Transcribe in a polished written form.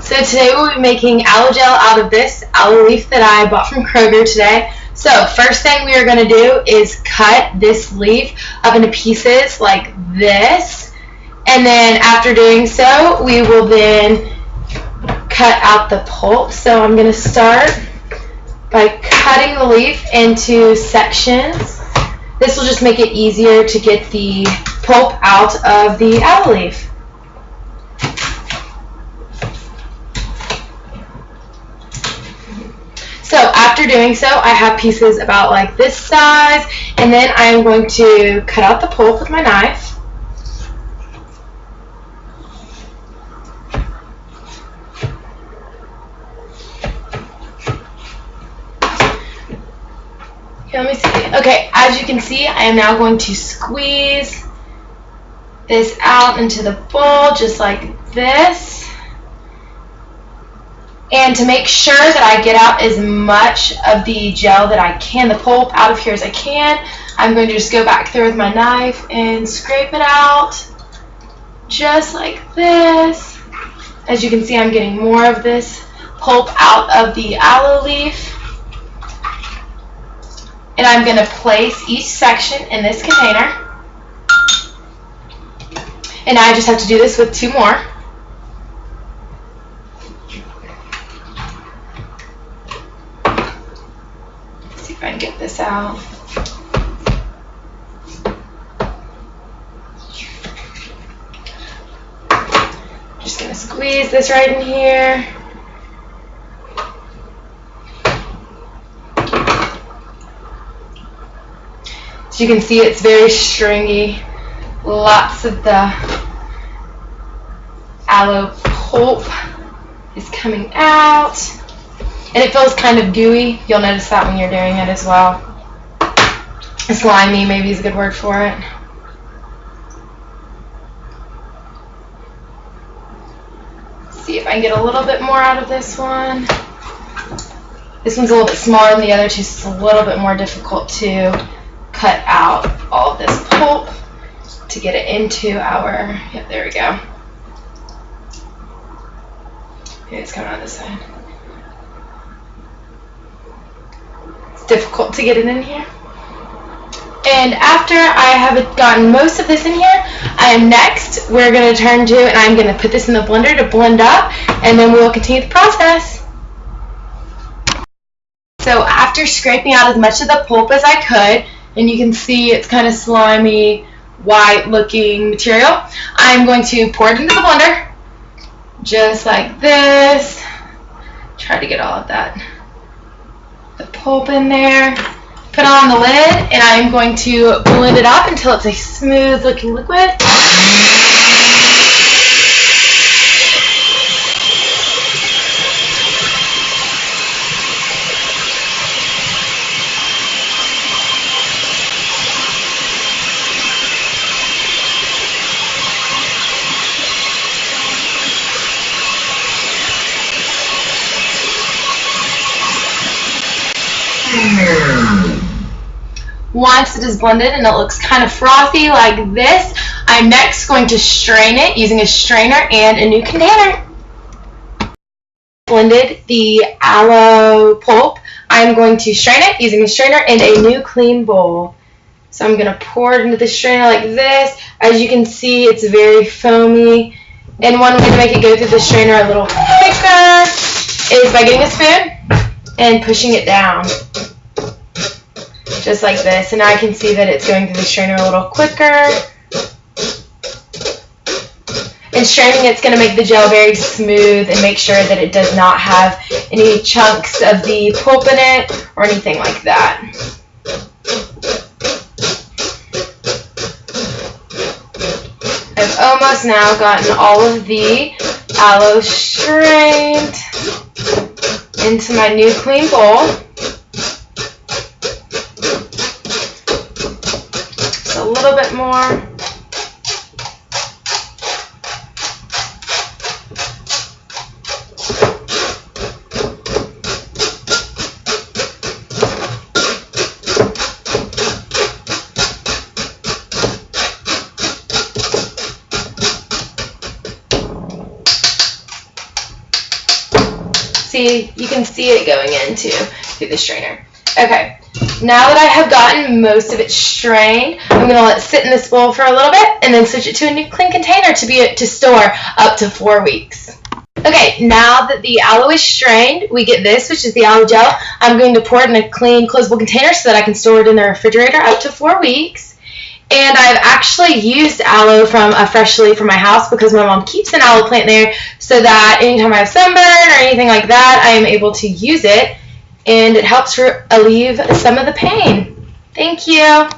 So today we'll be making aloe gel out of this aloe leaf that I bought from Kroger today. So first thing we are going to do is cut this leaf up into pieces like this. And then after doing so, we will then cut out the pulp. So I'm going to start by cutting the leaf into sections. This will just make it easier to get the pulp out of the aloe leaf. So after doing so, I have pieces about like this size, and then I'm going to cut out the pulp with my knife. Okay, let me see. Okay, as you can see, I am now going to squeeze this out into the bowl just like this. And to make sure that I get out as much of the gel that I can, the pulp, out of here as I can, I'm going to just go back through with my knife and scrape it out just like this. As you can see, I'm getting more of this pulp out of the aloe leaf. And I'm going to place each section in this container. And I just have to do this with 2 more. See if I can get this out. Just going to squeeze this right in here. As you can see, it's very stringy. Lots of the aloe pulp is coming out. And it feels kind of gooey. You'll notice that when you're doing it as well. Slimy maybe is a good word for it. See if I can get a little bit more out of this one. This one's a little bit smaller than the other two, so it's a little bit more difficult to cut out all of this pulp to get it into our, yep, there we go. Okay, it's coming on this side. It's difficult to get it in here. And after I have gotten most of this in here, we're going to turn to, and I'm going to put this in the blender to blend up, and then we'll continue the process. So after scraping out as much of the pulp as I could, and you can see it's kind of slimy, white looking material, I'm going to pour it into the blender, just like this. Try to get all of that, the pulp in there. Put on the lid, and I'm going to blend it up until it's a smooth looking liquid. Once it is blended and it looks kind of frothy like this, I'm next going to strain it using a strainer and a new container. Blended the aloe pulp, I'm going to strain it using a strainer and a new clean bowl. So I'm going to pour it into the strainer like this. As you can see, it's very foamy. And one way to make it go through the strainer a little quicker is by getting a spoon and pushing it down. Just like this, and now I can see that it's going through the strainer a little quicker. And straining it's going to make the gel very smooth and make sure that it does not have any chunks of the pulp in it or anything like that. I've almost now gotten all of the aloe strained into my new clean bowl. A little bit more. See, you can see it going into through the strainer. Okay, now that I have gotten most of it strained, I'm going to let it sit in this bowl for a little bit and then switch it to a new clean container to store up to 4 weeks. Okay, now that the aloe is strained, we get this, which is the aloe gel. I'm going to pour it in a clean, closable container so that I can store it in the refrigerator up to 4 weeks. And I've actually used aloe from a fresh leaf from my house because my mom keeps an aloe plant there so that anytime I have sunburn or anything like that, I am able to use it. And it helps alleviate some of the pain. Thank you.